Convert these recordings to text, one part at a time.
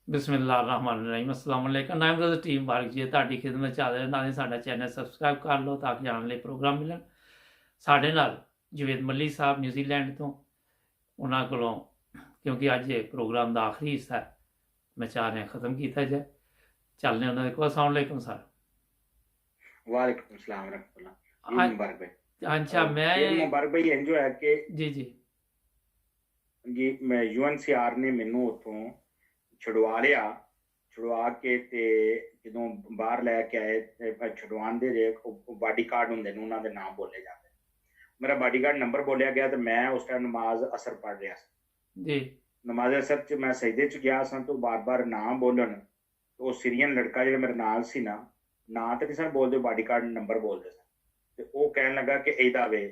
ਬਿਸਮਿਲ੍ਲਾਹਿਰਰਹਿਮਾਨਿਰਰਹੀਮ अस्सलाम वालेकुम ਨਾਮ ਦਾ ਟੀਮ ਵਰਕ ਜੀ ਤੁਹਾਡੀ ਖਿਦਮਤ ਚ ਹਾਜ਼ਰ ਨਾਲ ਸਾਡਾ ਚੈਨਲ ਸਬਸਕ੍ਰਾਈਬ ਕਰ ਲਓ ਤਾਂ ਕਿ ਜਾਣ ਲਈ ਪ੍ਰੋਗਰਾਮ ਮਿਲਣ ਸਾਡੇ ਨਾਲ ਜਵੇਦ ਮੱਲੀ ਸਾਹਿਬ ਨਿਊਜ਼ੀਲੈਂਡ ਤੋਂ ਉਹਨਾਂ ਕੋਲੋਂ ਕਿਉਂਕਿ ਅੱਜ ਇਹ ਪ੍ਰੋਗਰਾਮ ਦਾ ਆਖਰੀ ਹਿੱਸਾ ਹੈ ਮੈਂ ਚਾਹ ਰਿਹਾ ਖਤਮ ਕੀਤਾ ਜਾਏ ਚੱਲਨੇ ਉਹਨਾਂ ਦੇ ਕੋਲ अस्सलाम वालेकुम सर वालेकुम सलाम रहमतुल्लाह। ईद मुबारक भाई। अच्छा मैं ईद मुबारक भाई इंज होया कि जी जी जी मैं यूएनसीआर ने मैनू उतों छुड़वा के ते ਜਦੋਂ ਬਾਹਰ ਲੈ ਕੇ ਆਏ ਤੇ ਛੁਡਵਾਉਣ ਦੇ ਜੇ ਬਾਡੀ ਕਾਰਡ ਹੁੰਦੇ ਨੇ ਉਹਨਾਂ ਦੇ ਨਾਮ ਬੋਲੇ ਜਾਂਦੇ ਮੇਰਾ ਬਾਡੀ ਕਾਰਡ ਨੰਬਰ ਬੋਲਿਆ ਗਿਆ ਤੇ ਮੈਂ ਉਸ ਟਾਈਮ ਨਮਾਜ਼ ਅਸਰ ਪੜ੍ਹ ਰਿਹਾ ਸੀ ਜੀ ਨਮਾਜ਼ ਅਸਰ ਚ ਮੈਂ ਸਜਦੇ ਚ ਗਿਆ ਸਾਂ ਤੋਂ ਬਾਰ-ਬਾਰ ਨਾਮ ਬੋਲਣ ਉਹ ਸੀਰੀਅਨ ਲੜਕਾ ਜਿਹੜਾ ਮੇਰੇ ਨਾਲ ਸੀ ਨਾ ਤਾਂ ਕਿਸੇ ਨੇ ਬੋਲਦੇ ਬਾਡੀ ਕਾਰਡ ਨੰਬਰ ਬੋਲਦੇ ਸਨ ਤੇ ਉਹ ਕਹਿਣ ਲੱਗਾ ਕਿ ਇਹਦਾ ਵੇ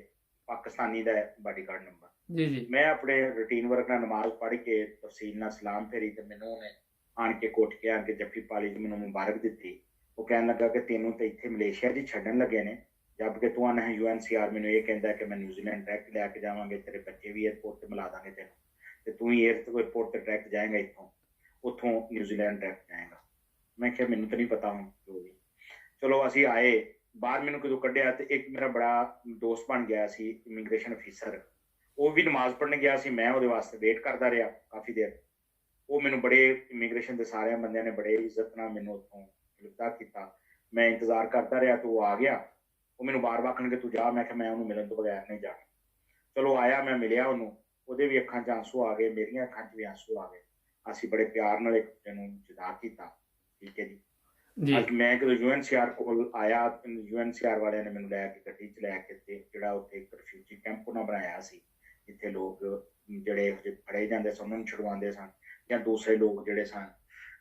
ਪਾਕਿਸਤਾਨੀ ਦਾ ਬਾਡੀ ਕਾਰਡ ਨੰਬਰ ਜੀ ਜੀ ਮੈਂ ਆਪਣੇ ਰੂਟੀਨ ਵਰਕ ਨਾਲ ਨਮਾਜ਼ ਪੜ੍ਹ ਕੇ ਤਫਸੀਲ ਨਾਲ ਸਲਾਮ ਫੇਰੀ ਤੇ ਮੈਨੂੰ ਉਹਨੇ ਆਣ ਕੇ ਕੋਟ ਕੇ ਆਣ ਕੇ ਜੱਫੀ ਪਾਲੀ ਜੀ ਮੈਨੂੰ ਮੁਬਾਰਕ ਦਿੱਤੀ ਉਹ ਕਹਿਣ ਲੱਗਾ ਕਿ ਤੈਨੂੰ ਤਾਂ ਇੱਥੇ ਮਲੇਸ਼ੀਆ 'ਚ ਛੱਡਣ ਲੱਗੇ ਨੇ ਜਦ ਕਿ ਤੂੰ ਆਣਾ UNCR ਮੈਨੂੰ ਇਹ ਕਹਿੰਦਾ ਕਿ ਮੈਂ ਨਿਊਜ਼ੀਲੈਂਡ ਡਾਇਰੈਕਟ ਲੈ ਕੇ ਜਾਵਾਂਗੇ ਤੇਰੇ ਬੱਚੇ ਵੀ ਏਅਰਪੋਰਟ ਤੇ ਮਿਲਾ ਦਾਂਗੇ ਤੈਨੂੰ ਤੇ ਤੂੰ ਹੀ ਏਅਰਪੋਰਟ ਤੇ ਡਾਇਰੈਕਟ ਜਾਏਗਾ ਉੱਥੋਂ ਨਿਊਜ਼ੀਲੈਂਡ ਡਾਇਰੈਕਟ ਜਾਏਗਾ ਮੈਂ ਕਿਹਾ ਮੈਨੂੰ ਤਾਂ ਨਹੀਂ ਪਤਾ ਹੁਣ ਜੋ ਵੀ ਚਲੋ ਅਸੀਂ ਆਏ ਬਾਹਰ ਮੈਨੂੰ ਕਦੋਂ ਕੱਢਿਆ ਤੇ ਇੱਕ ਮੇਰਾ ਬੜਾ ਦੋਸਤ ਬਣ ਗਿਆ ਸੀ ਇਮੀਗ੍ਰੇਸ਼ਨ ਅਫੀਸਰ ਉਹ ਵੀ ਨਮਾਜ਼ ਪੜ੍ਹਨ ਗਿਆ ਸੀ ਮੈਂ ਉਹਦੇ ਵਾਸਤੇ ਵੇਟ ਕਰਦਾ ਰਿਹਾ ਕਾਫੀ ਦੇਰ ਉਹ ਮੈਨੂੰ ਬੜੇ ਇਮੀਗ੍ਰੇਸ਼ਨ ਦੇ ਸਾਰਿਆਂ ਬੰਦਿਆਂ ਨੇ ਬੜੇ ਇੱਜ਼ਤ ਨਾਲ ਮੈਨੂੰ ਉੱਥੋਂ ਗਿਰਫਤਾਰ ਕੀਤਾ ਮੈਂ ਇੰਤਜ਼ਾਰ ਕਰਦਾ ਰਿਹਾ ਤੇ ਉਹ ਆ ਗਿਆ ਉਹ ਮੈਨੂੰ ਬਾਰ ਆਖਣਗੇ ਤੂੰ ਜਾ ਮੈਂ ਕਿਹਾ ਮੈਂ ਉਹਨੂੰ ਮਿਲਣ ਤੋਂ ਬਗੈਰ ਨਹੀਂ ਜਾਣਾ ਚਲੋ ਆਇਆ ਮੈਂ ਮਿਲਿਆ ਉਹਨੂੰ ਉਹਦੇ ਵੀ ਅੱਖਾਂ 'ਚ ਆਂਸੂ ਆ ਗਏ ਮੇਰੀਆਂ ਅੱਖਾਂ 'ਚ ਵੀ ਆਂਸੂ ਆ ਗਏ ਅਸੀਂ ਬੜੇ ਪਿਆਰ ਨਾਲ ਇੱਕ ਦੂਜੇ ਨੂੰ ਜੁਦਾ ਕੀਤਾ ਠੀਕ ਹੈ ਜੀ ਅੱਜ ਮੈਂ ਜਦੋਂ UNCR ਕੋਲ ਆਇਆ UNCR ਵਾਲਿਆਂ ਨੇ ਮੈਨੂੰ ਲੈ ਕੇ ਗੱਡੀ 'ਚ ਲੈ ਕੇ ਤੇ ਜਿਹੜਾ ਉੱਥੇ ਇੱਕ ਰਿਫਿਊਜੀ ਕੈਂਪ ਉਹਨਾਂ ਬਣਾਇਆ ਸੀ ਜਿੱਥੇ ਲੋਕ ਜਿਹੜੇ ਫੜੇ ਜਾਂਦੇ ਸਨ ਉਹਨਾਂ ਨੂੰ ਛੁਡਵਾਉਂਦੇ ਸਨ ਜਾਂ ਦੂਸਰੇ ਲੋਕ ਜਿਹੜੇ ਸਨ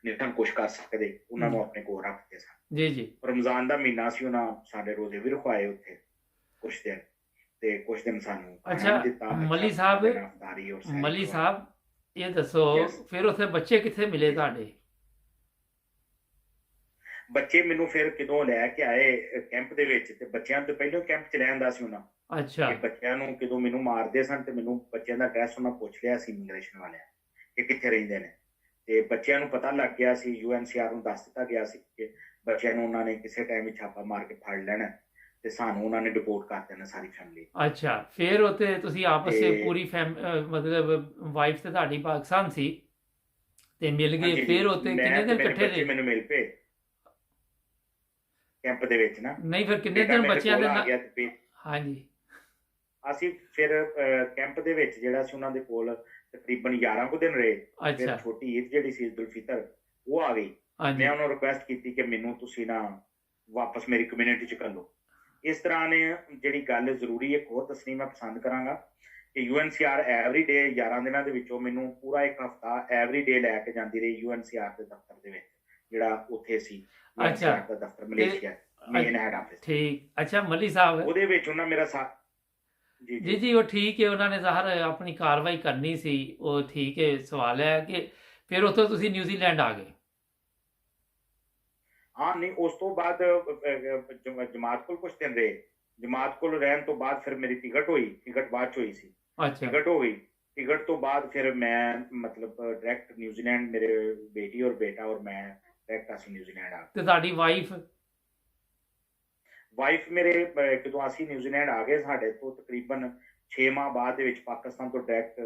ਨਹੀਂ ਕੁਛ ਕਰ ਸਕਦੇ ਉਹਨਾਂ ਨੂੰ ਆਪਣੇ ਕੋਲ ਰੱਖਦੇ ਸਨ ਜੀ ਜੀ ਰਮਜ਼ਾਨ ਦਾ ਮਹੀਨਾ ਸੀ ਉਹਨਾਂ ਸਾਡੇ ਰੋਜ਼ੇ ਵੀ ਰਖਵਾਏ ਉੱਥੇ ਕੁਛ ਦਿਨ ਤੇ ਕੁਛ ਦਿਨ ਸਾਨੂੰ ਅੱਛਾ ਮਲੀ ਸਾਹਿਬ ਇਹ ਦੱਸੋ ਫਿਰ ਉੱਥੇ ਬੱਚੇ ਕਿੱਥੇ ਮਿਲੇ ਤੁਹਾਡੇ ਬੱਚੇ ਮੈਨੂੰ ਫਿਰ ਕਿਦੋਂ ਲੈ ਕੇ ਆਏ ਕੈਂਪ ਦੇ ਵਿੱਚ ਤੇ ਬੱਚਿਆਂ ਤੋਂ ਪਹਿਲਾਂ ਕੈਂਪ ਚ ਰਹਿੰਦਾ ਸੀ ਉਹਨਾਂ ਅੱਛਾ ਬੱਚਿਆਂ ਨੂੰ ਕਿਦੋਂ ਮੈਨੂੰ ਮਾਰਦੇ ਸਨ ਤੇ ਮੈਨੂੰ ਬੱਚਿਆਂ ਦਾ ਐਡਰੈਸ ਉਹਨਾਂ ਪੁੱਛ ਲਿਆ ਸੀ ਇਮੀਗ੍ਰੇਸ਼ਨ ਵਾਲਿਆਂ ਕਿ ਕਿੱਥੇ ਰਹਿੰਦੇ ਨੇ ਤੇ ਬੱਚਿਆਂ ਨੂੰ ਪਤਾ ਲੱਗ ਗਿਆ ਸੀ UNCR ਨੂੰ ਦੱਸ ਦਿੱਤਾ ਗਿਆ ਸੀ ਕਿ ਬੱਚਿਆਂ ਨੂੰ ਉਹਨਾਂ ਨੇ ਕਿਸੇ ਟਾਈਮ ਵਿੱਚ ਛਾਪਾ ਮਾਰ ਕੇ ਫੜ ਲੈਣਾ ਤੇ ਸਾਨੂੰ ਉਹਨਾਂ ਨੇ ਡਿਪੋਰਟ ਕਰ ਦੇਣਾ ਸਾਰੀ ਫੈਮਿਲੀ ਅੱਛਾ ਫਿਰ ਉੱਥੇ ਤੁਸੀਂ ਆਪਸ ਵਿੱਚ ਪੂਰੀ ਮਤਲਬ ਵਾਈਫ ਤੇ ਤੁਹਾਡੀ ਪਾਕਿਸਤਾਨ ਸੀ ਤੇ ਮਿਲ ਗਏ ਫਿਰ ਉੱਥੇ ਕਿੰਨੇ ਦਿਨ ਇਕੱਠੇ ਰਹੇ ਮੈਨੂੰ ਮਿਲ ਪਏ ਕੈਂਪ ਦੇ ਵਿੱਚ ਨਾ ਨਹੀਂ ਫਿਰ ਕਿੰਨੇ ਦਿਨ ਬੱਚਿਆਂ ਦੇ ਨਾਲ ਹਾਂਜੀ ਅਸੀਂ ਫਿਰ ਕੈਂਪ ਦੇ ਵਿੱਚ ਜਿਹੜਾ ਸੀ ਉਹਨਾਂ ਦੇ ਕੋਲ ਤਕਰੀਬਨ 11 ਕੁ ਦਿਨ ਰਹੇ ਫਿਰ ਛੋਟੀ ਈਦ ਜਿਹੜੀ ਸੀ ਈਦ-ਉਲ ਫਿਤਰ ਉਹ ਆ ਗਈ ਮੈਂ ਉਹਨਾਂ ਨੂੰ ਰਿਕੁਐਸਟ ਕੀਤੀ ਕਿ ਮੈਨੂੰ ਤੁਸੀਂ ਨਾ ਵਾਪਸ ਮੇਰੀ ਕਮਿਊਨਿਟੀ 'ਚ ਕਰ ਲਓ ਇਸ ਤਰ੍ਹਾਂ ਨੇ ਜਿਹੜੀ ਗੱਲ ਜ਼ਰੂਰੀ ਇੱਕ ਹੋਰ ਦੱਸਣੀ ਮੈਂ ਪਸੰਦ ਕਰਾਂਗਾ ਕਿ UNCR ਐਵਰੀ ਡੇ 11 ਦਿਨਾਂ ਦੇ ਵਿੱਚੋਂ ਮੈਨੂੰ ਪੂਰਾ ਇੱਕ ਹਫ਼ਤਾ ਐਵਰੀ ਡੇ ਲੈ ਕੇ ਜਾਂਦੀ ਰਹੀ UNCR ਦੇ ਦਫ਼ਤਰ ਦੇ ਵਿੱਚ ਜਿਹੜਾ ਉੱਥੇ ਸੀ ਅੱਛਾ ਦਾ ਦਫ਼ਤਰ ਮਲੇਸ਼ੀਆ ਮੇਨ ਹੈਡ ਆਫਿਸ ਠੀਕ ਅੱਛਾ ਮਲੀ ਸਾਹਿਬ ਉਹਦੇ ਵਿੱਚ ਉਹਨਾਂ ਮੇਰਾ ਸਾਥ ਜੀ ਉਹ ਠੀਕ ਹੈ ਉਹਨਾਂ ਨੇ ਜ਼ਾਹਰ ਆਪਣੀ ਕਾਰਵਾਈ ਕਰਨੀ ਸੀ ਉਹ ਠੀਕ ਹੈ ਸਵਾਲ ਹੈ ਕਿ ਫਿਰ ਉੱਥੋਂ ਤੁਸੀਂ ਨਿਊਜ਼ੀਲੈਂਡ ਆ ਗਏ ਹਾਂ ਨਹੀਂ ਉਸ ਤੋਂ ਬਾਅਦ ਜਮਾਤ ਕੋਲ ਕੁਝ ਦਿਨ ਰਹੇ ਜਮਾਤ ਕੋਲ ਰਹਿਣ ਤੋਂ ਬਾਅਦ ਫਿਰ ਮੇਰੀ ਟਿਕਟ ਬਾਅਦ ਚ ਹੋਈ ਸੀ ਟਿਕਟ ਹੋ ਗਈ ਟਿਕਟ ਤੋਂ ਬਾਅਦ ਫਿਰ ਮੈਂ ਮਤਲਬ ਡਾਇਰੈਕਟ ਨਿਊਜ਼ੀਲੈਂਡ ਮੇਰੇ ਬੇਟੀ ਔਰ ਬੇਟਾ ਔਰ ਮੈਂ ਡਾਇਰੈਕਟ ਅਸੀਂ ਨਿਊਜ਼ੀਲੈਂਡ ਆ ਗਏ ਤੇ ਤੁਹਾਡੀ ਵਾਈਫ ਮੇਰੇ ਜਦੋਂ ਅਸੀਂ ਨਿਊਜ਼ੀਲੈਂਡ ਆ ਗਏ ਸਾਡੇ ਤੋਂ ਤਕਰੀਬਨ 6 ਮਾਹ ਬਾਅਦ ਦੇ ਵਿੱਚ ਪਾਕਿਸਤਾਨ ਤੋਂ ਡਾਇਰੈਕਟ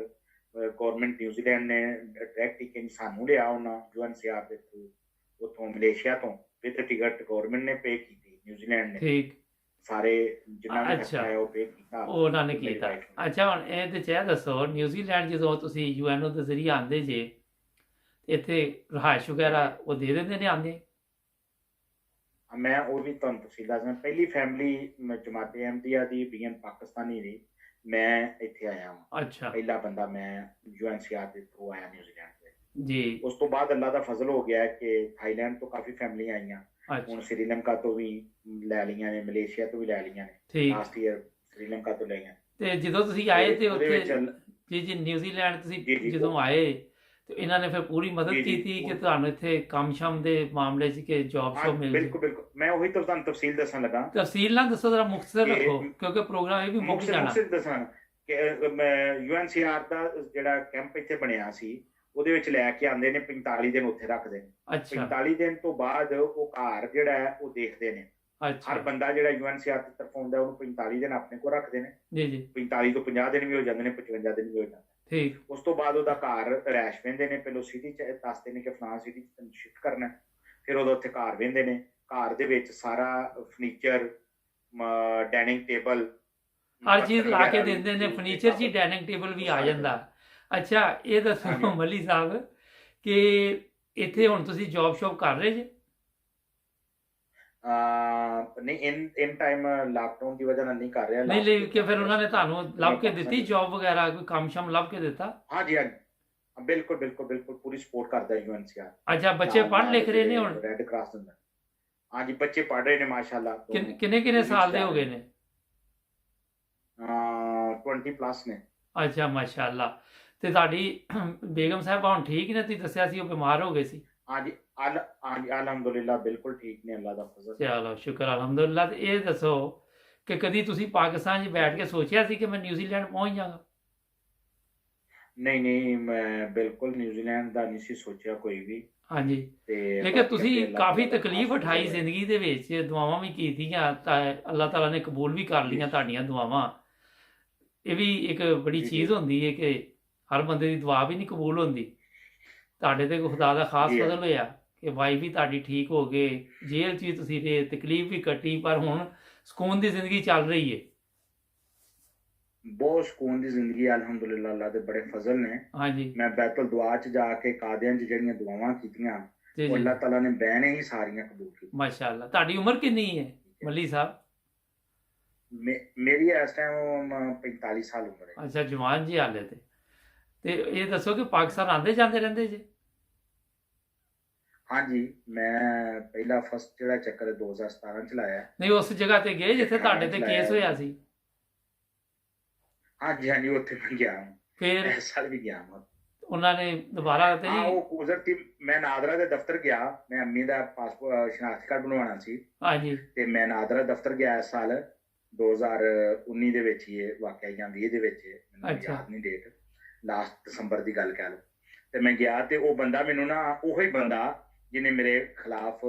ਗਵਰਨਮੈਂਟ ਨਿਊਜ਼ੀਲੈਂਡ ਨੇ ਡਾਇਰੈਕਟ ਟਿਕਟ ਸਾਨੂੰ ਲਿਆ ਉਹਨਾਂ UNCR ਦੇ ਥਰੂ ਉੱਥੋਂ ਮਲੇਸ਼ੀਆ ਤੋਂ ਵਿਦ ਟਿਕਟ ਗਵਰਨਮੈਂਟ ਨੇ ਪੇ ਕੀਤੀ ਨਿਊਜ਼ੀਲੈਂਡ ਨੇ ਠੀਕ ਸਾਰੇ ਜਿਨ੍ਹਾਂ ਨੇ ਖਰਚਾ ਹੈ ਉਹ ਪੇ ਕੀਤਾ ਉਹਨਾਂ ਨੇ ਕੀਤਾ ਅੱਛਾ ਹੁਣ ਇਹ ਤੇ ਚਾਹ ਦੱਸੋ ਨਿਊਜ਼ੀਲੈਂਡ ਜਦੋਂ ਤੁਸੀਂ UNO ਦੇ ਜ਼ਰੀਏ ਆਉਂਦੇ ਜੇ ਇੱਥੇ ਰਹਾਇਸ਼ ਵਗੈਰਾ ਉਹ ਦੇ ਦਿੰਦੇ ਨੇ ਆਉਂਦੇ ਮੈਂ ਉਹ ਵੀ ਤੁਹਾਨੂੰ ਤਫਸੀਲ ਦੱਸਦਾ ਪਹਿਲੀ ਫੈਮਿਲੀ ਜਮਾਤੇ ਅਹਿਮਦੀਆ ਦੀ ਬੀਐਨ ਪਾਕਿਸਤਾਨੀ ਦੀ ਮੈਂ ਇੱਥੇ ਆਇਆ ਹਾਂ ਅੱਛਾ ਪਹਿਲਾ ਬੰਦਾ ਮੈਂ UNCR ਦੇ ਥਰੂ ਆਇਆ ਨਿਊਜ਼ੀਲੈਂਡ ਦੇ ਜੀ ਉਸ ਤੋਂ ਬਾਅਦ ਅੱਲਾ ਦਾ ਫਜ਼ਲ ਹੋ ਗਿਆ ਕਿ ਥਾਈਲੈਂਡ ਤੋਂ ਕਾਫੀ ਫੈਮਿਲੀਆਂ ਆਈਆਂ ਹੁਣ ਸ੍ਰੀਲੰਕਾ ਤੋਂ ਵੀ ਲੈ ਲਈਆਂ ਨੇ ਮਲੇਸ਼ੀਆ ਤੋਂ ਵੀ ਲੈ ਲਈਆਂ ਨੇ ਲਾਸਟ ਈਅਰ ਸ੍ਰੀਲੰਕਾ ਤੋਂ ਲਈਆਂ ਤੇ ਜਦੋਂ ਤੁਸੀਂ ਆਏ ਤੇ ਉੱਥੇ ਜੀ ਨਿਊਜ਼ੀਲੈਂਡ ਤੁਸੀਂ ਜਦੋਂ ਆਏ ਤੇ ਇਹਨਾਂ ਨੇ ਫਿਰ ਪੂਰੀ ਮਦਦ ਕੀਤੀ ਕਿ ਤੁਹਾਨੂੰ ਇੱਥੇ ਕੰਮ ਸ਼ਮ ਦੇ ਮਾਮਲੇ 'ਚ ਕਿ ਜੌਬ ਸ਼ੋ ਮਿਲ ਬਿਲਕੁਲ ਮੈਂ ਉਹੀ ਤੁਹਾਨੂੰ ਤਫਸੀਲ ਦੱਸਣ ਲੱਗਾ ਤਫਸੀਲ ਨਾਲ ਦੱਸੋ ਜ਼ਰਾ ਮੁਖਤਸਰ ਰੱਖੋ ਕਿਉਂਕਿ ਪ੍ਰੋਗਰਾਮ ਇਹ ਵੀ ਮੁੱਕ ਜਾਣਾ ਦੱਸਣਾ ਕਿ UNCR ਦਾ ਜਿਹੜਾ ਕੈਂਪ ਇੱਥੇ ਬਣਿਆ ਸੀ ਉਹਦੇ ਵਿੱਚ ਲੈ ਕੇ ਆਉਂਦੇ ਨੇ, 45 ਦਿਨ ਉੱਥੇ ਰੱਖਦੇ ਨੇ। ਅੱਛਾ 45 ਦਿਨ ਤੋਂ ਬਾਅਦ ਉਹ ਘਰ ਜਿਹੜਾ ਹੈ ਉਹ ਦੇਖਦੇ ਨੇ। ਹਰ ਅੱਛਾ ਬੰਦਾ ਜਿਹੜਾ UNHCR ਦੀ ਤਰਫੋਂ ਆਉਂਦਾ ਉਹਨੂੰ 45 ਦਿਨ ਆਪਣੇ ਕੋਲ ਰੱਖਦੇ ਨੇ। ਜੀ ਜੀ 45 ਤੋਂ 50 ਦਿਨ ਵੀ ਹੋ ਜਾਂਦੇ ਨੇ, 55 ਦਿਨ ਵੀ ਹੋ ਜਾਂਦੇ ਨੇ। ਠੀਕ ਉਸ ਤੋਂ ਬਾਅਦ ਉਹਦਾ ਘਰ ਰੈਸ਼ ਵਹਿੰਦੇ ਨੇ, ਪਹਿਲਾਂ ਸਿਟੀ ਚ ਦੱਸਦੇ ਨੇ ਕਿ ਫਲਾਣਾ ਸਿਟੀ ਚ ਤੈਨੂੰ ਸ਼ਿਫਟ ਕਰਨਾ ਹੈ। ਫਿਰ ਉਹਦਾ ਉੱਥੇ ਘਰ ਵਹਿੰਦੇ ਨੇ। ਘਰ ਦੇ ਵਿੱਚ ਸਾਰਾ ਫਰਨੀਚਰ, ਡਾਈਨਿੰਗ ਟੇਬਲ, ਹਰ ਚੀਜ਼ ਲਾ ਕੇ ਦਿੰਦੇ ਨੇ, ਫਰਨੀਚਰ 'ਚ ਡਾਈਨਿੰਗ ਟੇਬਲ ਵੀ ਆ ਜਾਂਦਾ। ਅੱਛਾ ਇਹ ਦੱਸੋ ਮੱਲੀ ਸਾਹਿਬ ਕਿ ਇੱਥੇ ਹੁਣ ਤੁਸੀਂ ਜੌਬ ਸ਼ੌਪ ਕਰ ਰਹੇ ਜੇ? ਨਹੀਂ, ਇਨ ਟਾਈਮ ਲਾਕਡਾਊਨ ਦੀ ਵਜ੍ਹਾ ਨਾਲ ਨਹੀਂ ਕਰ ਰਿਹਾ। ਨਹੀਂ ਲਈ ਕਿ ਫਿਰ ਉਹਨਾਂ ਨੇ ਤੁਹਾਨੂੰ ਲੱਭ ਕੇ ਦਿੱਤੀ ਜੌਬ ਵਗੈਰਾ, ਕੋਈ ਕੰਮ ਸ਼ਮ ਲੱਭ ਕੇ ਦਿੱਤਾ? ਹਾਂਜੀ ਹਾਂਜੀ ਬਿਲਕੁਲ ਬਿਲਕੁਲ ਬਿਲਕੁਲ, ਪੂਰੀ ਸਪੋਰਟ ਕਰਦਾ UNHCR। ਅੱਛਾ ਬੱਚੇ ਪੜ੍ਹ ਲਿਖ ਰਹੇ ਨੇ ਹੁਣ? ਰੈੱਡ ਕਰਾਸ ਦਿੰਦਾ। ਹਾਂਜੀ ਬੱਚੇ ਪੜ੍ਹ ਰਹੇ ਨੇ ਮਾਸ਼ਾਅੱਲਾ। ਕਿੰਨੇ ਸਾਲ ਦੇ ਹੋ ਗਏ ਨੇ? 20+ ਨੇ। ਅੱਛਾ ਮਾਸ਼ਾਅੱਲਾ। ਤੇ ਤੁਹਾਡੀ ਬੇਗਮ ਸਾਹਿਬਾ ਹੁਣ ਠੀਕ ਨੇ? ਤੁਸੀਂ ਦੱਸਿਆ ਸੀ ਉਹ ਬਿਮਾਰ ਹੋ ਗਏ ਸੀ। ਹਾਂਜੀ ਹਾਂਜੀ ਅਲਹਮਦੁਲਿਲਾ ਬਿਲਕੁਲ ਠੀਕ ਨੇ, ਅੱਲਾ ਦਾ ਫਜ਼ਲ। ਚਲੋ ਸ਼ੁਕਰ ਅਲਹਮਦੁਲਿਲਾ। ਤੇ ਇਹ ਦੱਸੋ ਕਿ ਕਦੀ ਤੁਸੀਂ ਪਾਕਿਸਤਾਨ 'ਚ ਬੈਠ ਕੇ ਸੋਚਿਆ ਸੀ ਕਿ ਮੈਂ ਨਿਊਜ਼ੀਲੈਂਡ ਪਹੁੰਚ ਜਾਵਾਂਗਾ? ਨਹੀਂ ਨਹੀਂ, ਮੈਂ ਬਿਲਕੁਲ ਨਿਊਜ਼ੀਲੈਂਡ ਦਾ ਨਹੀਂ ਸੀ ਸੋਚਿਆ ਕੋਈ ਵੀ। ਹਾਂਜੀ ਤੇ ਲੇਕਿਨ ਤੁਸੀਂ ਕਾਫੀ ਤਕਲੀਫ ਉਠਾਈ ਜ਼ਿੰਦਗੀ ਦੇ ਵਿੱਚ, ਦੁਆਵਾਂ ਵੀ ਕੀਤੀਆਂ ਤਾਂ ਅੱਲਾਹ ਤਾਲਾ ਨੇ ਕਬੂਲ ਵੀ ਕਰ ਲਈਆਂ ਤੁਹਾਡੀਆਂ ਦੁਆਵਾਂ। ਇਹ ਵੀ ਇੱਕ ਬੜੀ ਚੀਜ਼ ਹੁੰਦੀ ਹੈ ਕਿ ਹਰ ਬੰਦੇ ਦੀ ਦੁਆ ਵੀ ਨਹੀਂ ਕਬੂਲ ਹੁੰਦੀ। ਤੁਹਾਡੇ ਤੇ ਖੁਦਾ ਦਾ ਖਾਸ ਫਜ਼ਲ ਹੋਇਆ ਕਿ ਵਾਈਫ ਵੀ ਤੁਹਾਡੀ ਠੀਕ ਹੋ ਗਏ, ਜੇਲ੍ਹ 'ਚ ਵੀ ਤੁਸੀਂ ਰਹੇ, ਤਕਲੀਫ ਵੀ ਕੱਟੀ, ਪਰ ਹੁਣ ਸਕੂਨ ਦੀ ਜ਼ਿੰਦਗੀ ਚੱਲ ਰਹੀ ਹੈ। ਬਹੁਤ ਸਕੂਨ ਦੀ ਜ਼ਿੰਦਗੀ ਅਲਹਮਦੁਲਿਲਾ, ਅੱਲਾ ਦੇ ਬੜੇ ਫਜ਼ਲ ਨੇ। ਹਾਂਜੀ ਮੈਂ ਬੈਤੁਲ ਦੁਆ 'ਚ ਜਾ ਕੇ ਕਾਦਿਆਂ 'ਚ ਜਿਹੜੀਆਂ ਦੁਆਵਾਂ ਕੀਤੀਆਂ ਜੀ ਉਹ ਜੀ ਅੱਲਾਹ ਤਾਲਾ ਨੇ ਬੈਨੇ ਹੀ ਸਾਰੀਆਂ ਕਬੂਲ ਕੀਤੀਆਂ। ਮਾਸ਼ਾਅੱਲਾ। ਤੁਹਾਡੀ ਉਮਰ ਕਿੰਨੀ ਹੈ ਮੱਲੀ ਸਾਹਿਬ? ਮੇਰੀ ਇਸ ਟਾਈਮ 45 ਸਾਲ ਉਮਰ ਹੈ। ਅੱਛਾ ਜਵਾਨ ਜੀ ਹਾਲੇ ਤੇ ਇਹ ਦੱਸੋ ਕਿ ਪਾਕਿਸਤਾਨ ਆਉਂਦੇ ਜਾਂਦੇ ਰਹਿੰਦੇ ਜੀ? ਹਾਂਜੀ ਮੈਂ ਪਹਿਲਾ ਫਸਟ ਜਿਹੜਾ ਚੱਕਰ 2017 ਚ ਲਾਇਆ। ਨਹੀਂ ਉਸ ਜਗ੍ਹਾ ਤੇ ਗਏ ਜਿੱਥੇ ਤੁਹਾਡੇ ਤੇ ਕੇਸ ਹੋਇਆ ਸੀ? ਹਾਂਜੀ ਹਾਂਜੀ ਉੱਥੇ ਮੈਂ ਗਿਆ, ਫਿਰ ਇਸ ਸਾਲ ਵੀ ਗਿਆ ਮੈਂ। ਉਹਨਾਂ ਨੇ ਦੁਬਾਰਾ ਤੇ ਹਾਂ ਉਹ ਕੁਦਰਤੀ ਮੈਂ ਨਾਦਰਾ ਦੇ ਦਫ਼ਤਰ ਗਿਆ। ਮੈਂ ਅੰਮੀ ਦਾ ਪਾਸਪੋਰਟ ਸ਼ਨਾਖਤੀ ਕਾਰਡ ਬਣਵਾਉਣਾ ਸੀ। ਹਾਂਜੀ ਤੇ ਮੈਂ ਨਾਦਰਾ ਦਫ਼ਤਰ ਗਿਆ ਇਸ ਸਾਲ 2019 ਦੇ ਵਿੱਚ ਹੀ, ਇਹ ਵਾਕਿਆ ਜਾਂ 20 ਦੇ ਵਿੱਚ, ਮੈਨੂੰ ਯਾਦ ਨਹੀਂ ਡੇਟ, ਲਾਸਟ ਦਸੰਬਰ ਦੀ ਗੱਲ ਕਹਿ ਲਓ। ਤੇ ਮੈਂ ਗਿਆ ਤੇ ਉਹ ਬੰਦਾ ਮੈਨੂੰ ਨਾ, ਉਹੀ ਬੰਦਾ ਜਿਹਨੇ ਮੇਰੇ ਖਿਲਾਫ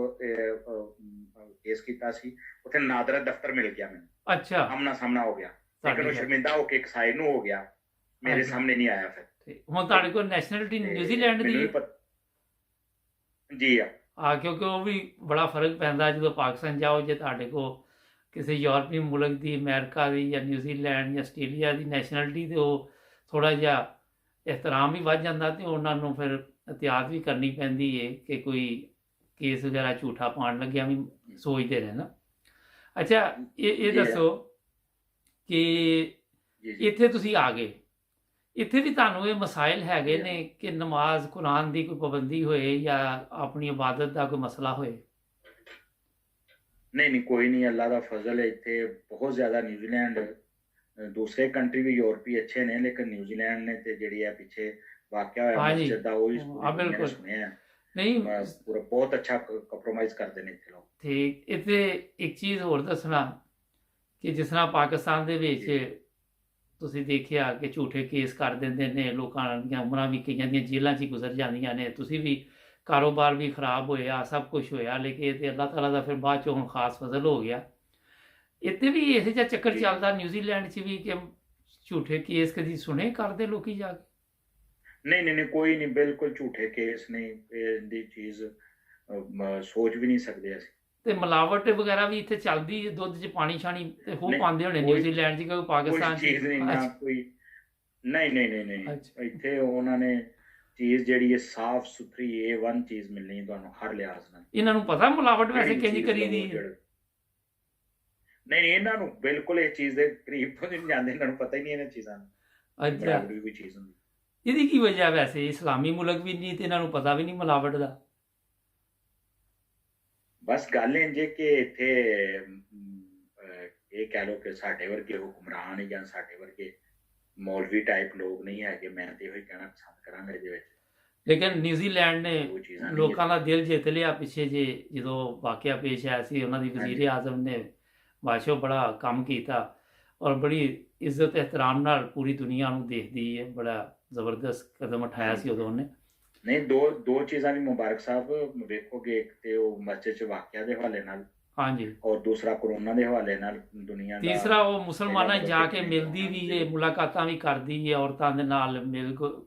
ਕੇਸ ਕੀਤਾ ਸੀ, ਉੱਥੇ ਨਾਦਰਾ ਦਫ਼ਤਰ ਮਿਲ ਗਿਆ ਮੈਨੂੰ। ਅੱਛਾ ਆਮਨਾ ਸਾਹਮਣਾ ਹੋ ਗਿਆ, ਲੇਕਿਨ ਉਹ ਸ਼ਰਮਿੰਦਾ ਹੋ ਕੇ ਇੱਕ ਸਾਈਡ ਨੂੰ ਹੋ ਗਿਆ, ਮੇਰੇ ਸਾਹਮਣੇ ਨਹੀਂ ਆਇਆ। ਫਿਰ ਹੁਣ ਤੁਹਾਡੇ ਕੋਲ ਨੈਸ਼ਨੈਲਿਟੀ ਨਿਊਜ਼ੀਲੈਂਡ ਦੀ ਜੀ ਆ? ਕਿਉਂਕਿ ਉਹ ਵੀ ਬੜਾ ਫਰਕ ਪੈਂਦਾ ਜਦੋਂ ਪਾਕਿਸਤਾਨ ਜਾਓ, ਜੇ ਤੁਹਾਡੇ ਕੋਲ ਕਿਸੇ ਯੂਰਪੀ ਮੁਲਕ ਦੀ, ਅਮਰੀਕਾ ਦੀ ਜਾਂ ਨਿਊਜ਼ੀਲੈਂਡ ਜਾਂ ਆਸਟ੍ਰੇਲੀਆ ਦੀ ਨੈਸ਼ਨੈਲਿਟੀ, ਤੇ ਉਹ ਥੋੜਾ ਜਿਹਾ ਇਹਤਰਾਮ ਵੀ ਵੱਧ ਜਾਂਦਾ ਤੇ ਉਹਨਾਂ ਨੂੰ ਫਿਰ ਇਹਤਿਆਤ ਵੀ ਕਰਨੀ ਪੈਂਦੀ ਹੈ ਕਿ ਕੋਈ ਕੇਸ ਵਗੈਰਾ ਝੂਠਾ ਪਾਉਣ ਲੱਗਿਆ ਵੀ ਸੋਚਦੇ ਨੇ ਨਾ। ਅੱਛਾ ਇਹ ਦੱਸੋ ਕਿ ਇੱਥੇ ਤੁਸੀਂ ਆ ਗਏ, ਇੱਥੇ ਵੀ ਤੁਹਾਨੂੰ ਇਹ ਮਸਾਇਲ ਹੈਗੇ ਨੇ ਕਿ ਨਮਾਜ਼ ਕੁਰਾਨ ਦੀ ਕੋਈ ਪਾਬੰਦੀ ਹੋਏ ਜਾਂ ਆਪਣੀ ਇਬਾਦਤ ਦਾ ਕੋਈ ਮਸਲਾ ਹੋਏ? ਨਹੀਂ ਕੋਈ ਨਹੀਂ, ਅੱਲਾ ਦਾ ਫਜ਼ਲ ਹੈ। ਇੱਥੇ ਬਹੁਤ ਜ਼ਿਆਦਾ ਨਿਊਜ਼ੀਲੈਂਡ, ਦੂਸਰੇ ਕੰਟਰੀ ਵੀ ਯੂਰਪੀ ਅੱਛੇ ਨੇ, ਲੇਕਿਨ ਨਿਊਜ਼ੀਲੈਂਡ ਨੇ ਤੇ ਜਿਹੜੀ ਹੈ ਪਿੱਛੇ ਵਾਕਿਆ ਹੋਇਆ ਮਸਜਿਦ ਦਾ, ਉਹ ਹੀ ਸੁਣਿਆ ਨਹੀਂ, ਪੂਰਾ ਬਹੁਤ ਅੱਛਾ ਕੰਪਰੋਮਾਈਜ਼ ਕਰਦੇ ਨੇ ਇੱਥੇ ਲੋਕ। ਠੀਕ। ਇੱਥੇ ਇੱਕ ਚੀਜ਼ ਹੋਰ ਦੱਸਣਾ ਕਿ ਜਿਸ ਤਰ੍ਹਾਂ ਪਾਕਿਸਤਾਨ ਦੇ ਵਿੱਚ ਤੁਸੀਂ ਦੇਖਿਆ ਕਿ ਝੂਠੇ ਕੇਸ ਕਰ ਦਿੰਦੇ ਨੇ, ਲੋਕਾਂ ਦੀਆਂ ਉਮਰਾਂ ਵੀ ਕਈਆਂ ਦੀਆਂ ਜੇਲ੍ਹਾਂ 'ਚ ਹੀ ਗੁਜ਼ਰ ਜਾਂਦੀਆਂ ਨੇ, ਤੁਸੀਂ ਵੀ ਕਾਰੋਬਾਰ ਵੀ ਖਰਾਬ ਹੋਇਆ, ਸਭ ਕੁਝ ਹੋਇਆ, ਲੇਕਿਨ ਇਹ ਤੇ ਅੱਲਾਹ ਤਾਲਾ ਦਾ ਫਿਰ ਬਾਅਦ 'ਚੋਂ ਹੁਣ ਖਾਸ ਫਜ਼ਲ ਹੋ ਗਿਆ। ਇੱਥੇ ਵੀ ਇਹੋ ਜਿਹਾ ਚੱਕਰ ਚੱਲਦਾ ਨਿਊਜ਼ੀਲੈਂਡ 'ਚ ਵੀ ਕਿ ਝੂਠੇ ਕੇਸ ਕਦੀ ਸੁਣੇ ਕਰਦੇ ਲੋਕੀ ਜਾ ਕੇ? ਨਹੀਂ ਕੋਈ ਨਹੀਂ, ਬਿਲਕੁਲ ਝੂਠੇ ਕੇਸ ਨਹੀਂ, ਇਹਦੀ ਚੀਜ਼ ਸੋਚ ਵੀ ਨਹੀਂ ਸਕਦੇ ਅਸੀਂ। ਤੇ ਮਿਲਾਵਟ ਵਗੈਰਾ ਵੀ ਇੱਥੇ ਚੱਲਦੀ ਹੈ, ਦੁੱਧ 'ਚ ਪਾਣੀ ਛਾਣੀ ਤੇ ਉਹ ਪਾਉਂਦੇ ਹੋਣੇ ਨਿਊਜ਼ੀਲੈਂਡ 'ਚ, ਕਿਉਂਕਿ ਪਾਕਿਸਤਾਨ 'ਚ ਚੀਜ਼ ਨਹੀਂ ਨਾ ਕੋਈ। ਨਹੀਂ ਇੱਥੇ ਉਹਨਾਂ ਨੇ ਚੀਜ਼ ਜਿਹੜੀ ਹੈ ਸਾਫ਼ ਸੁਥਰੀ A1 ਚੀਜ਼ ਮਿਲਣੀ ਤੁਹਾਨੂੰ ਹਰ ਲਿਹਾਜ਼ ਨਾਲ। ਇਹਨਾਂ ਨੂੰ ਪਤਾ ਮਿਲਾਵਟ ਵੈਸੇ ਕਿੰਨੀ ਕਰੀਦੀ ਹੈ? ਨਹੀਂ ਇਹਨਾਂ ਨੂੰ ਬਿਲਕੁਲ ਇਹ ਚੀਜ਼ ਦੇ ਕਰੀਬ ਤੋਂ ਨਹੀਂ ਜਾਂਦੇ, ਇਹਨਾਂ ਨੂੰ ਪਤਾ ਹੀ ਨਹੀਂ ਇਹਨਾਂ ਚੀਜ਼ਾਂ ਦਾ। ਅੱਛਾ ਵੀ ਕੋਈ ਚੀਜ਼ ਹੁੰਦੀ, ਇਹਦੀ ਕੀ ਵਜ੍ਹਾ? ਵੈਸੇ ਇਸਲਾਮੀ ਮੁਲਕ ਵੀ ਨਹੀਂ ਤੇ ਇਹਨਾਂ ਨੂੰ ਪਤਾ ਵੀ ਨਹੀਂ ਮਿਲਾਵਟ ਦਾ? ਬਸ ਗੱਲ ਇੰਝ ਕਿ ਇੱਥੇ ਇਹ ਕਹਿ ਲਓ ਕਿ ਸਾਡੇ ਵਰਗੇ ਹੁਕਮਰਾਨ ਜਾਂ ਸਾਡੇ ਵਰਗੇ ਮੌਲਵੀ ਟਾਈਪ ਲੋਕ ਨਹੀਂ ਹੈਗੇ। ਮੈਂ ਤੇ ਇਹੋ ਹੀ ਕਹਿਣਾ ਪਸੰਦ ਕਰਾਂਗਾ ਇਹਦੇ ਵਿੱਚ। ਲੇਕਿਨ ਨਿਊਜ਼ੀਲੈਂਡ ਨੇ ਲੋਕਾਂ ਦਾ ਦਿਲ ਜਿੱਤ ਲਿਆ ਪਿੱਛੇ ਜੇ ਜਦੋਂ ਵਾਕਿਆ ਪੇਸ਼ ਆਇਆ ਸੀ, ਉਹਨਾਂ ਦੀ ਵਜ਼ੀਰ ਆਜ਼ਮ ਨੇ ਬਾਦਸ਼ਾਹ ਬੜਾ ਕੰਮ ਕੀਤਾ ਔਰ ਬੜੀ ਇੱਜ਼ਤ ਇਹਤਰਾਮ ਨਾਲ ਪੂਰੀ ਦੁਨੀਆ ਨੂੰ ਦੇਖਦੀ ਹੈ, ਬੜਾ ਜ਼ਬਰਦਸਤ ਕਦਮ ਉਠਾਇਆ ਸੀ ਉਦੋਂ ਉਹਨੇ। ਨਹੀਂ, ਦੋ ਚੀਜ਼ਾਂ ਦੀ ਮੁਬਾਰਕ ਸਾਹਿਬ ਵੇਖੋਗੇ, ਇੱਕ ਤੇ ਉਹ ਮਸਜਿਦ 'ਚ ਵਾਕਿਆ ਦੇ ਹਵਾਲੇ ਨਾਲ, ਹਾਂਜੀ, ਔਰ ਦੂਸਰਾ ਕਰੋਨਾ ਦੇ ਹਵਾਲੇ ਨਾਲ ਦੁਨੀਆ ਦਾ ਤੀਸਰਾ ਉਹ ਮੁਸਲਮਾਨਾਂ 'ਚ ਜਾ ਕੇ ਕਿੰਨੇ ਮਿਲਦੀ ਵੀ ਹੈ, ਮੁਲਾਕਾਤਾਂ ਵੀ ਕਰਦੀ ਹੈ, ਔਰਤਾਂ ਦੇ ਨਾਲ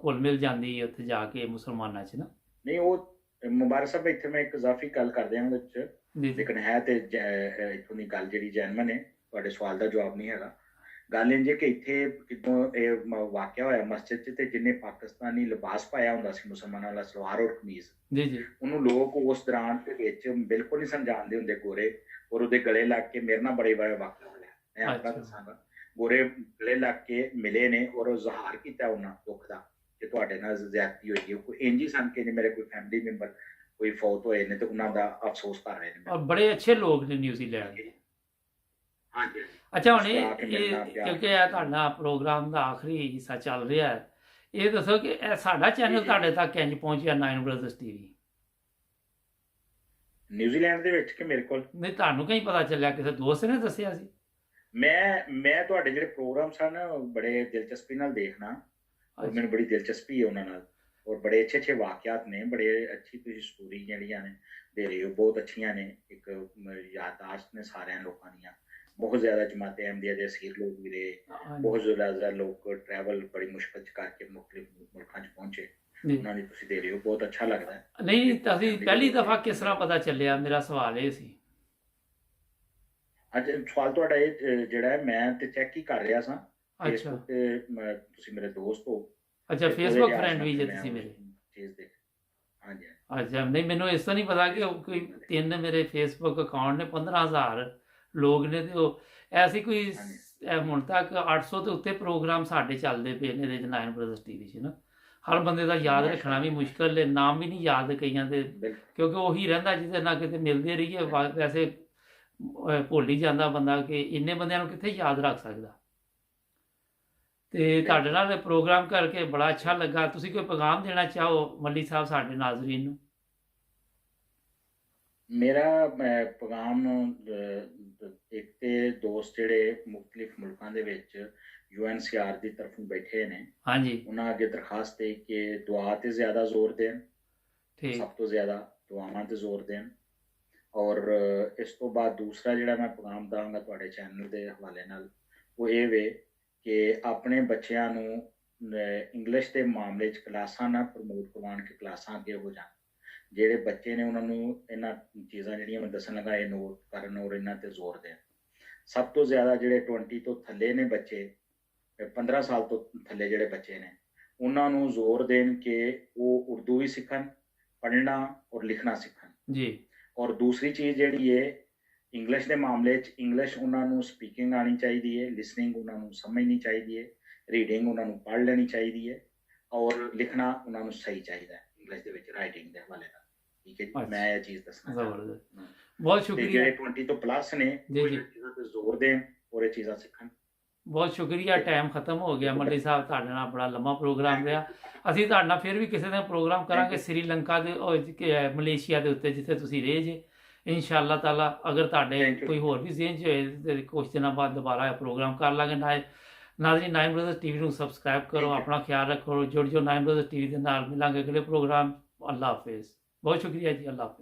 ਘੁਲ ਮਿਲ ਜਾਂਦੀ ਹੈ ਉੱਥੇ ਜਾ ਕੇ ਮੁਸਲਮਾਨਾਂ 'ਚ ਨਾ। ਨਹੀਂ, ਉਹ ਮੁਬਾਰਕ ਸਾਹਿਬ ਇੱਥੇ ਮੈਂ ਇੱਕ ਇਜ਼ਾਫੀ ਗੱਲ ਕਰਦੇ ਹਾਂ ਉਹਦੇ 'ਚ, ਜੀ ਜੀ ਲੇਕਿਨ ਹੈ ਤੇ ਇੱਥੋਂ ਦੀ ਗੱਲ ਜਿਹੜੀ ਜੈਨਮਨ ਹੈ, ਤੁਹਾਡੇ ਸਵਾਲ ਦਾ ਜਵਾਬ ਨਹੀਂ ਹੈਗਾ। ਗੱਲ ਇੰਝ ਹੈ ਕਿ ਇੱਥੇ ਕਿਦੋਂ ਇਹ ਵਾਕਿਆ ਹੋਇਆ ਮਸਜਿਦ 'ਚ, ਤੇ ਜਿਹਨੇ ਪਾਕਿਸਤਾਨੀ ਲਿਬਾਸ ਪਾਇਆ ਹੁੰਦਾ ਸੀ ਮੁਸਲਮਾਨਾਂ ਵਾਲਾ, ਸਲਵਾਰ ਔਰ ਕਮੀਜ਼, ਜੀ ਜੀ ਉਹਨੂੰ ਲੋਕ ਉਸ ਦੌਰਾਨ ਦੇ ਵਿੱਚ ਬਿਲਕੁਲ ਨਹੀਂ ਸਮਝਾਉਂਦੇ ਹੁੰਦੇ ਗੋਰੇ, ਔਰ ਉਹਦੇ ਗਲੇ ਲੱਗ ਕੇ ਮੇਰੇ ਨਾਲ ਬੜੇ ਵਾਰ ਵਾਕਿਆ ਹੋਇਆ। ਮੈਂ ਆਪਣਾ ਅੱਛਾ। ਦੱਸਾਂਗਾ, ਗੋਰੇ ਗਲੇ ਲੱਗ ਕੇ ਮਿਲੇ ਨੇ ਔਰ ਉਹ ਜ਼ਾਹਰ ਕੀਤਾ ਉਹਨਾਂ ਦੁੱਖ ਦਾ ਕਿ ਤੁਹਾਡੇ ਨਾਲ ਜ਼ਿਆਦਤੀ ਹੋਈ ਹੈ। ਕੋਈ ਇੰਝ ਹੀ ਸਨ ਕਿ ਜੇ ਮੇਰੇ ਕੋਈ ਫੈਮਿਲੀ ਮੈਂਬਰ ਕੋਈ ਫੌਤ ਹੋਏ ਨੇ ਤੇ ਉਹਨਾਂ ਦਾ ਅਫਸੋਸ ਕਰ ਰਹੇ ਨੇ। ਔਰ ਬੜੇ ਅੱਛੇ ਲੋਕ ਨੇ ਨਿਊਜ਼ੀਲੈਂਡ ਦੇ। ਹਾਂਜੀ, ਅੱਛਾ, ਹੁਣ ਮੁਸਕਰਾ ਕੇ ਮਿਲਣਾ, ਇਹ ਪਿਆਰ ਕਿਉਂਕਿ ਇਹ ਤੁਹਾਡਾ ਪ੍ਰੋਗਰਾਮ ਦਾ ਆਖਰੀ ਹਿੱਸਾ ਚੱਲ ਰਿਹਾ ਹੈ, ਇਹ ਦੱਸੋ ਕਿ ਇਹ ਸਾਡਾ ਚੈਨਲ ਤੁਹਾਡੇ ਤੱਕ ਕਿੰਝ ਪਹੁੰਚਿਆ, ਨਾਈਨ ਬ੍ਰਦਰਸ ਟੀਵੀ? ਨਿਊਜ਼ੀਲੈਂਡ ਦੇ ਵਿੱਚ ਕਿ ਮੇਰੇ ਕੋਲ? ਨਹੀਂ, ਤੁਹਾਨੂੰ ਕहीं ਪਤਾ ਚੱਲਿਆ, ਕਿਸੇ ਦੋਸਤ ਨੇ ਦੱਸਿਆ ਸੀ? ਮੈਂ ਤੁਹਾਡੇ ਜਿਹੜੇ ਪ੍ਰੋਗਰਾਮ ਸਨ ਬੜੇ ਦਿਲਚਸਪੀ ਨਾਲ ਦੇਖਣਾ, ਔਰ ਮੈਨੂੰ ਬੜੀ ਦਿਲਚਸਪੀ ਹੈ ਉਹਨਾਂ ਨਾਲ, ਔਰ ਬੜੇ ਅੱਛੇ ਵਾਕਿਆਤ ਨੇ, ਬੜੇ ਅੱਛੀ ਤੁਸੀਂ ਸਟੋਰੀ ਜਿਹੜੀਆਂ ਨੇ ਦੇ ਰਹੇ ਹੋ, ਬਹੁਤ ਅੱਛੀਆਂ ਨੇ। ਇੱਕ ਯਾਦਾਸ਼ਤ ਨੇ ਸਾਰਿਆਂ ਲੋਕਾਂ ਦੀਆਂ, ਬਹੁਤ ਜ਼ਿਆਦਾ ਜਮਾਤੇ ਅਹਿਮਦੀਆ ਦੇ ਅਸੀਰ ਲੋਕ ਵੀ ਰਹੇ, ਹਾਂਜੀ ਬਹੁਤ ਜ਼ਿਆਦਾ ਲੋਕ ਟਰੈਵਲ ਬੜੀ ਮੁਸ਼ਕਲ 'ਚ ਕਰਕੇ ਮੁਖਤਲਿਫ ਮੁਲਕਾਂ 'ਚ ਪਹੁੰਚੇ, ਜੀ। ਉਹਨਾਂ ਦੀ ਤੁਸੀਂ ਦੇ ਰਹੇ ਹੋ, ਬਹੁਤ ਅੱਛਾ ਲੱਗਦਾ ਹੈ। ਨਹੀਂ, ਤੁਸੀਂ ਪਹਿਲੀ ਦਫਾ ਕਿਸ ਤਰ੍ਹਾਂ ਪਤਾ ਚੱਲਿਆ? ਮੇਰਾ ਸਵਾਲ ਇਹ ਸੀ। ਅੱਜ ਸਵਾਲ ਤੁਹਾਡਾ ਇਹ ਜਿਹੜਾ ਹੈ, ਮੈਂ ਤੇ ਚੈੱਕ ਹੀ ਕਰ ਰਿਹਾ ਸਾਂ ਅੱਛਾ ਫੇਸਬੁੱਕ ਤੇ, ਤੁਸੀਂ ਮੇਰੇ ਦੋਸਤ ਹੋ। ਅੱਛਾ, ਤੇ ਫੇਸਬੁੱਕ ਉਹਦੇ ਫਰੈਂਡ ਵੀ ਜੇ ਮੈਂ ਤੁਸੀਂ ਉਹ ਮੇਰੇ? ਚੀਜ਼ ਦੇਖ, ਹਾਂਜੀ ਅੱਛਾ, ਨਹੀਂ ਮੈਨੂੰ ਇਸ ਤੋਂ ਨਹੀਂ ਪਤਾ ਕਿ ਉਹ ਕੋਈ 3 ਮੇਰੇ ਫੇਸਬੁੱਕ ਅਕਾਊਂਟ ਨੇ, 15,000 ਲੋਕ ਨੇ, ਤੇ ਉਹ ਐਸੀ ਕੋਈ ਹੁਣ ਤੱਕ 800 ਦੇ ਉੱਤੇ ਪ੍ਰੋਗਰਾਮ ਸਾਡੇ ਚੱਲਦੇ ਪਏ ਨੇ ਇਹਦੇ 'ਚ, ਨਾਈਨ ਬ੍ਰਦਰਸ ਟੀਵੀ 'ਚ ਨਾ। ਹਰ ਬੰਦੇ ਦਾ ਯਾਦ ਰੱਖਣਾ ਵੀ ਮੁਸ਼ਕਲ ਹੈ, ਨਾਮ ਵੀ ਨਹੀਂ ਯਾਦ ਕਈਆਂ ਦੇ, ਬਿਲਕੁਲ। ਕਿਉਂਕਿ ਉਹੀ ਰਹਿੰਦਾ ਜਿਹਦੇ ਨਾਲ ਕਿਤੇ ਮਿਲਦੇ ਰਹੀਏ। ਵੈਸੇ ਭੁੱਲ ਹੀ ਜਾਂਦਾ ਬੰਦਾ ਕਿ ਇੰਨੇ ਬੰਦਿਆਂ ਨੂੰ ਕਿੱਥੇ ਯਾਦ ਰੱਖ ਸਕਦਾ। ਤੇ ਤੁਹਾਡੇ ਨਾਲ ਪ੍ਰੋਗਰਾਮ ਕਰਕੇ ਬੜਾ ਅੱਛਾ ਲੱਗਾ। ਤੁਸੀਂ ਕੋਈ ਪੈਗਾਮ ਦੇਣਾ ਚਾਹੋ ਮੱਲੀ ਸਾਹਿਬ ਸਾਡੇ ਨਾਜ਼ਰੀਨ ਨੂੰ? ਮੇਰਾ ਪੈਗਾਮ, ਇੱਕ ਤੇ ਦੋਸਤ ਜਿਹੜੇ ਮੁਖਤਲਿਫ ਮੁਲਕਾਂ ਦੇ ਵਿੱਚ UNHCR ਦੀ ਤਰਫੋਂ ਬੈਠੇ ਨੇ, ਹਾਂਜੀ, ਉਹਨਾਂ ਅੱਗੇ ਦਰਖਾਸਤ ਹੈ ਕਿ ਦੁਆ ਤੇ ਜ਼ਿਆਦਾ ਜ਼ੋਰ ਦੇਣ, ਠੀਕ, ਸਭ ਤੋਂ ਜ਼ਿਆਦਾ ਦੁਆਵਾਂ ਤੇ ਜ਼ੋਰ ਦੇਣ। ਔਰ ਇਸ ਤੋਂ ਬਾਅਦ ਦੂਸਰਾ ਜਿਹੜਾ ਮੈਂ ਪੈਗਾਮ ਦਾਂਗਾ ਤੁਹਾਡੇ ਚੈਨਲ ਦੇ ਹਵਾਲੇ ਨਾਲ, ਉਹ ਇਹ ਵੇ ਕਿ ਆਪਣੇ ਬੱਚਿਆਂ ਨੂੰ ਇੰਗਲਿਸ਼ ਦੇ ਮਾਮਲੇ 'ਚ ਕਲਾਸਾਂ ਨਾ ਪ੍ਰਮੋਟ ਕਰਵਾਉਣ, ਕਿ ਕਲਾਸਾਂ ਅੱਗੇ ਹੋ ਜਾਣ। ਜਿਹੜੇ ਬੱਚੇ ਨੇ ਉਹਨਾਂ ਨੂੰ ਇਹਨਾਂ ਚੀਜ਼ਾਂ ਜਿਹੜੀਆਂ ਮੈਂ ਦੱਸਣ ਲੱਗਾ ਇਹ ਨੋਟ ਕਰਨ ਔਰ ਇਹਨਾਂ ਤੇ ਜ਼ੋਰ ਦੇਣ। ਸਭ ਤੋਂ ਜ਼ਿਆਦਾ ਜਿਹੜੇ 20 ਤੋਂ ਥੱਲੇ ਨੇ ਬੱਚੇ, 15 ਸਾਲ ਤੋਂ ਥੱਲੇ ਜਿਹੜੇ ਬੱਚੇ ਨੇ, ਉਹਨਾਂ ਨੂੰ ਜ਼ੋਰ ਦੇਣ ਕਿ ਉਹ ਉਰਦੂ ਵੀ ਸਿੱਖਣ, ਪੜ੍ਹਨਾ ਔਰ ਲਿਖਣਾ ਸਿੱਖਣ ਜੀ। ਔਰ ਦੂਸਰੀ ਚੀਜ਼ ਜਿਹੜੀ ਹੈ, ਇੰਗਲਿਸ਼ ਦੇ ਮਾਮਲੇ 'ਚ ਇੰਗਲਿਸ਼ ਉਹਨਾਂ ਨੂੰ ਸਪੀਕਿੰਗ ਆਉਣੀ ਚਾਹੀਦੀ ਹੈ, ਲਿਸਨਿੰਗ ਉਹਨਾਂ ਨੂੰ ਸਮਝਣੀ ਚਾਹੀਦੀ ਹੈ, ਰੀਡਿੰਗ ਉਹਨਾਂ ਨੂੰ ਪੜ੍ਹ ਲੈਣੀ ਚਾਹੀਦੀ ਹੈ, ਔਰ ਲਿਖਣਾ ਉਹਨਾਂ ਨੂੰ ਸਹੀ ਚਾਹੀਦਾ ਹੈ ਇੰਗਲਿਸ਼ ਦੇ ਵਿੱਚ, ਰਾਈਟਿੰਗ ਦੇ ਹਵਾਲੇ ਨਾਲ। ਠੀਕ ਹੈ, ਮੈਂ ਇਹ ਚੀਜ਼ ਦੱਸਣਾ ਚਾਹੁੰਦਾ। ਜ਼ਬਰਦਸਤ, ਬਹੁਤ ਤੇ ਸ਼ੁਕਰੀਆ ਜਿਹੜੇ 20 ਤੋਂ ਪਲੱਸ ਨੇ, ਜੀ ਉਹ ਜੀ, ਇਹਨਾਂ ਚੀਜ਼ਾਂ ਤੇ ਜ਼ੋਰ ਦੇਣ ਔਰ ਇਹ ਚੀਜ਼ਾਂ ਸਿੱਖਣ। ਬਹੁਤ ਸ਼ੁਕਰੀਆ। ਟਾਈਮ ਖਤਮ ਹੋ ਗਿਆ ਮੱਲੀ ਸਾਹਿਬ, ਤੁਹਾਡੇ ਨਾਲ ਬੜਾ ਲੰਮਾ ਪ੍ਰੋਗਰਾਮ ਰਿਹਾ। ਅਸੀਂ ਤੁਹਾਡੇ ਨਾਲ ਫਿਰ ਵੀ ਕਿਸੇ ਦਿਨ ਪ੍ਰੋਗਰਾਮ ਕਰਾਂਗੇ ਸ੍ਰੀਲੰਕਾ ਦੇ, ਮਲੇਸ਼ੀਆ ਦੇ ਉੱਤੇ, ਜਿੱਥੇ ਤੁਸੀਂ ਰਹੇ ਜੇ। ਇਨਸ਼ਾਅੱਲਾ ਤਾਲਾ, ਅਗਰ ਤੁਹਾਡੇ ਕੋਈ ਹੋਰ ਵੀ ਜ਼ੇਨ 'ਚ ਹੋਏ ਤੇ ਕੁਝ ਦਿਨਾਂ ਬਾਅਦ ਦੁਬਾਰਾ ਪ੍ਰੋਗਰਾਮ ਕਰ ਲਾਂਗੇ। ਨਾਜ਼ਰੀਨ, ਨਾਈਨ ਬ੍ਰਦਰਸ ਟੀਵੀ ਨੂੰ ਸਬਸਕ੍ਰਾਈਬ ਕਰੋ, ਆਪਣਾ ਖਿਆਲ ਰੱਖੋ, ਜੁੜ ਜਾਓ ਨਾਈਨ ਬ੍ਰਦਰਸ ਟੀਵੀ ਦੇ ਨਾਲ। ਮਿਲਾਂਗੇ ਅਗਲੇ ਪ੍ਰੋਗਰਾਮ। ਅੱਲਾ ਹਾਫਿਜ਼, ਬਹੁਤ ਸ਼ੁਕਰੀਆ ਜੀ, ਅੱਲਾ ਹਾਫਿਜ਼।